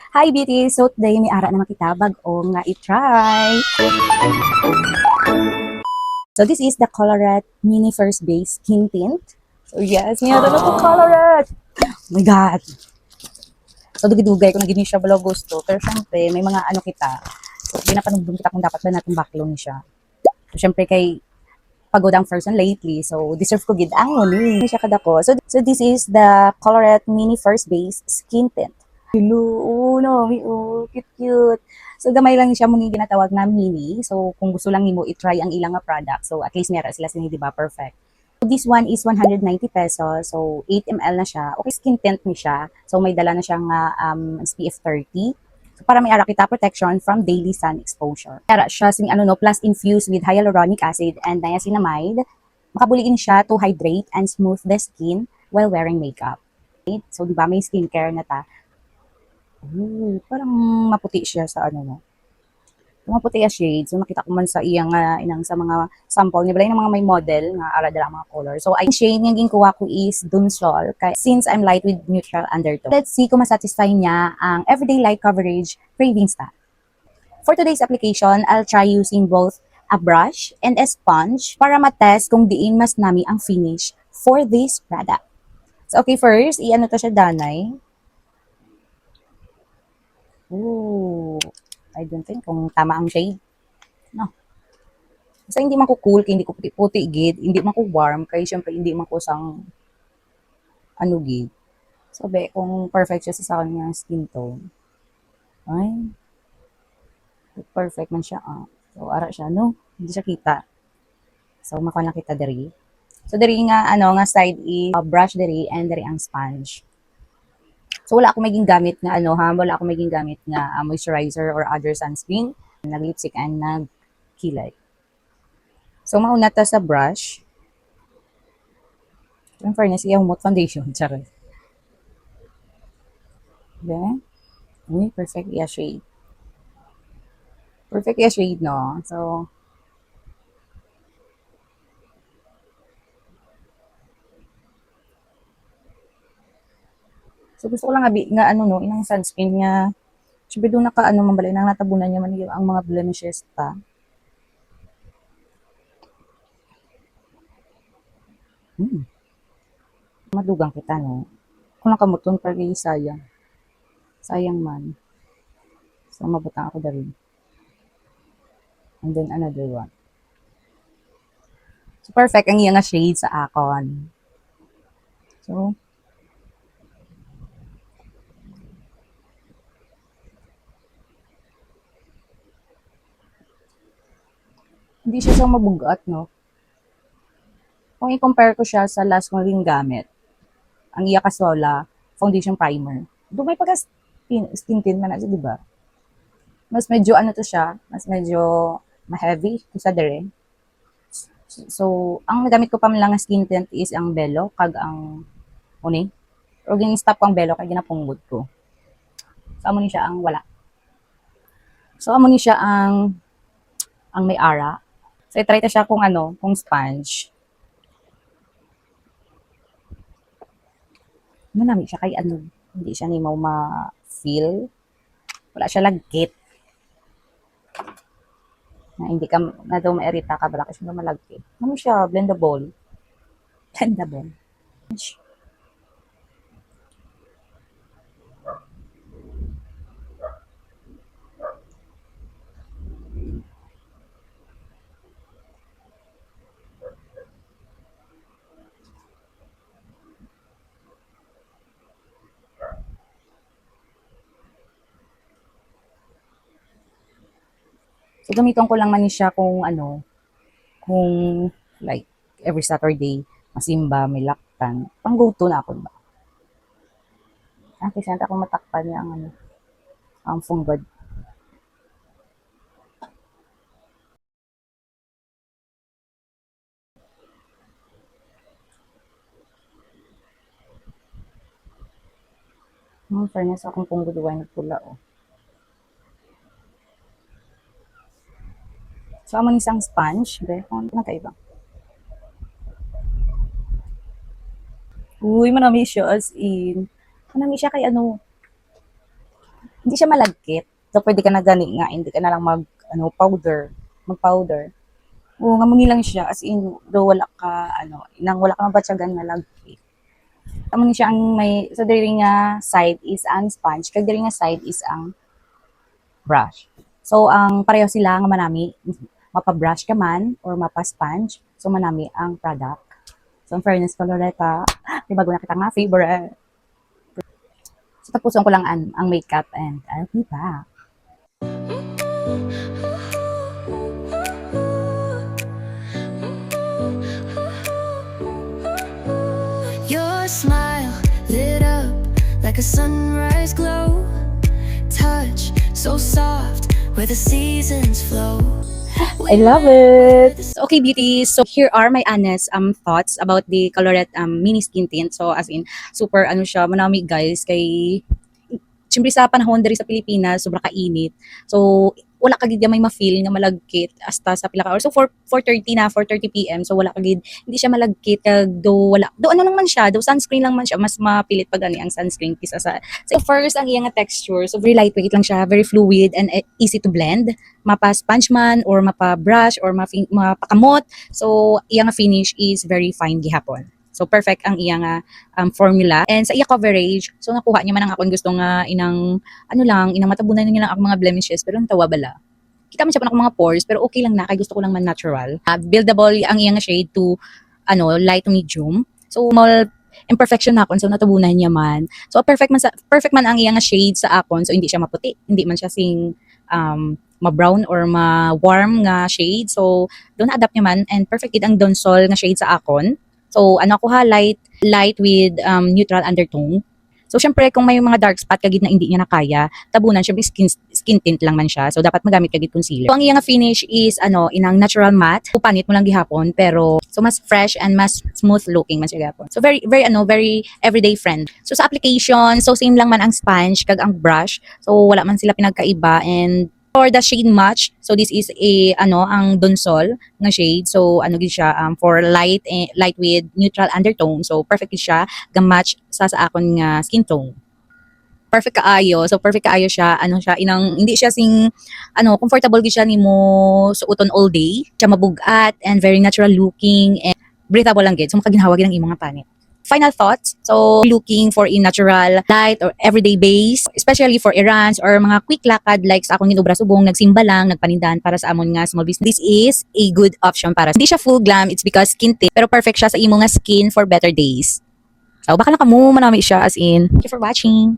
Hi beauty! So today may ara naman kita bag-o nga i-try. So this is the Colourette Mini First Base Skin Tint. So yes, niya na to Colourette! Oh my God! So dugay-dugay ko na gini siya balo gusto. Pero syempre may mga ano kita. So ginapanugdong kita kung dapat ba natin backlog ni siya. So syempre kay pagod ang person lately. So deserve ko gid ang muni. Siya kada ko. So this is the Colourette Mini First Base Skin Tint. Hello, no, cute. So, gamay lang siya mong ginatawag na mini. So, kung gusto lang nimo i-try ang ilang nga product, so at least meron sila sini, di ba? Perfect. So, this one is 190 pesos. So, 8 ml na siya. Okay, skin tint ni siya. So, may dala na siyang SPF 30. So, para may ara kita protection from daily sun exposure. Ara siya sing ano no, plus infused with hyaluronic acid and niacinamide. Makabuligin siya to hydrate and smooth the skin while wearing makeup. So, di ba, may skincare na ta. Parang maputi siya sa ano no. Maputi a shade. So nakita ko man sa iyang inang sa mga sample ni balay ng mga may model nga ara dala mga color. So ay shade nga ginkuha ko is Dunsol kay since I'm light with neutral undertone. Let's see kung masatisfy niya ang everyday light coverage cravings ta. For today's application, I'll try using both a brush and a sponge para matest kung diin mas nami ang finish for this product. So okay, first, i-ano to siya danay. Ooh, I don't think kung tama ang shade. No. Kasi hindi man ko cool, kaya hindi ko puti-puti gid, hindi man ko warm, kaya syempre hindi man ko sang ano gid. Sabi, kung perfect siya sa kanyang skin tone. Ay, perfect man siya. So, ara siya, no? Hindi siya kita. So, makuha lang kita diri. So, diri nga, ano, nga side is brush diri and diri ang sponge. So, wala ako maging gamit nga, ano ha, wala ako maging gamit nga moisturizer or other sunscreen. Nag-lipstick and nag-kilay. So, mauna ta sa brush. In fairness, iya humot foundation. Charot. Okay? Uy, perfect iya shade. Perfect iya shade, no? So, gusto ko lang nga ano no, inang sunscreen nga. Syempre doon naka ano man balay nang natabunan niya man ang mga blemishes ta. Hmm. Madugang kita no. Kung nakamuton pa kay sayang. Sayang man. So mabutang ako dali. And then another one. So perfect ang iya nga shade sa akon. So, hindi siya so mabugat, no? Kung i-compare ko siya sa last kong ring gamit, ang iya kasola, foundation primer. Doon may pagka skin tint man na di ba? Mas medyo ano to siya, mas medyo ma-heavy sa dere. So, ang nagamit ko pa man lang nga skin tint is ang Belo, kag ang uni. O gin-stop ko ang Belo kay ginapunggod ko. So, amo ni siya ang wala. So, amo ni siya ang may ara. So, i-try ta siya kung ano, kung sponge. Manami siya kay ano, hindi siya ni mo ma-feel. Wala siya lagkit. Na hindi ka na daw mairita ka bala kasi malagkit. Ano siya, blendable. Blendable. So, gamiton ko lang man siya kung ano, kung like every Saturday, masimba, may laktan. Pang go-to na ako ba? Kasi ako matakpan niya ang ano, ang funggod. Fairness akong funggod wine pula oh. So, amo ni isang sponge, be, kung nagkaiba. Uy, manami siya as in. Manami siya kay ano, Hindi siya malagkit. So, pwede ka na gani nga, hindi ka na lang mag-powder. Oo, ngamuni lang siya, as in, do wala ka, wala ka mabatyagan na lagkit. Amo ni siya ang may, so diri nga side is ang sponge, kag diri nga side is ang brush. So, ang pareho sila nga manami, mapa-brush ka man, or mapa-sponge, so manami ang product. So, in fairness, Coloreta, may bago na kita nga favorite. So, tapusin ko lang ang makeup and I'll be back. Your smile lit up like a sunrise glow. Touch so soft where the seasons flow. I love it! So, okay, beauties. So, here are my honest thoughts about the Colorette mini skin tint. So, as in, super siya, manami guys, kay siyempre sa panahon diri sa Pilipinas, sobra kainit. So, wala ka gid may ma-feel nga malagkit hasta sa pila ka hours. So 4:30 PM. So wala ka gid, hindi siya malagkit kag do wala. Do ano lang man siya, do sunscreen lang man siya, mas mapilit pag ani ang sunscreen kisa sa. So first ang iyang texture, so very lightweight lang siya, very fluid and easy to blend. Mapa sponge man or mapa brush or mapakamot. So iyang finish is very fine gihapon. So perfect ang iyang formula. And sa iya coverage, so nakuha niya man ang akong gusto nga inang inang matabunan niya lang ako mga blemishes pero ang tawa bala. Kita man siya pa akong mga pores pero okay lang na kay gusto ko lang man natural. Buildable ang iyang shade to light to medium. So small imperfection na akon so natabunan niya man. So perfect man ang iyang shade sa akon so hindi siya maputi, hindi man siya sing ma-brown or ma-warm nga shade. So doon na adapt niya man and perfect gid ang donsol nga shade sa akon. So, ako light with neutral undertone. So, syempre, kung may mga dark spot kagid na hindi niya nakaya, tabunan, syempre, skin tint lang man siya. So, dapat magamit kagid concealer. So, ang iyang finish is, inang natural matte. Upanit mo lang gihapon, pero, so, mas fresh and mas smooth looking man siya gihapon. So, very everyday friend. So, sa application, so, same lang man ang sponge, kag ang brush. So, wala man sila pinagkaiba and, for the shade match, so this is ang Donsol nga shade. So gid siya for light with neutral undertone. So perfect gid siya ga-match sa akon nga skin tone. Perfect kaayo. So perfect kaayo siya. Hindi siya sing comfortable gid siya nimo suoton all day. Siya mabugat and very natural looking and breathable lang gid. So makaginhawa gid ang imong nga panit. Final thoughts. So, looking for a natural, light, or everyday base, especially for errands or mga quick lakad like sa akong ginubra subong, nagsimba lang, nagpanindahan para sa amon nga small business. This is a good option para. Hindi siya full glam, it's because skin tint, pero perfect siya sa imo nga skin for better days. So, baka na kamo manami siya as in. Thank you for watching.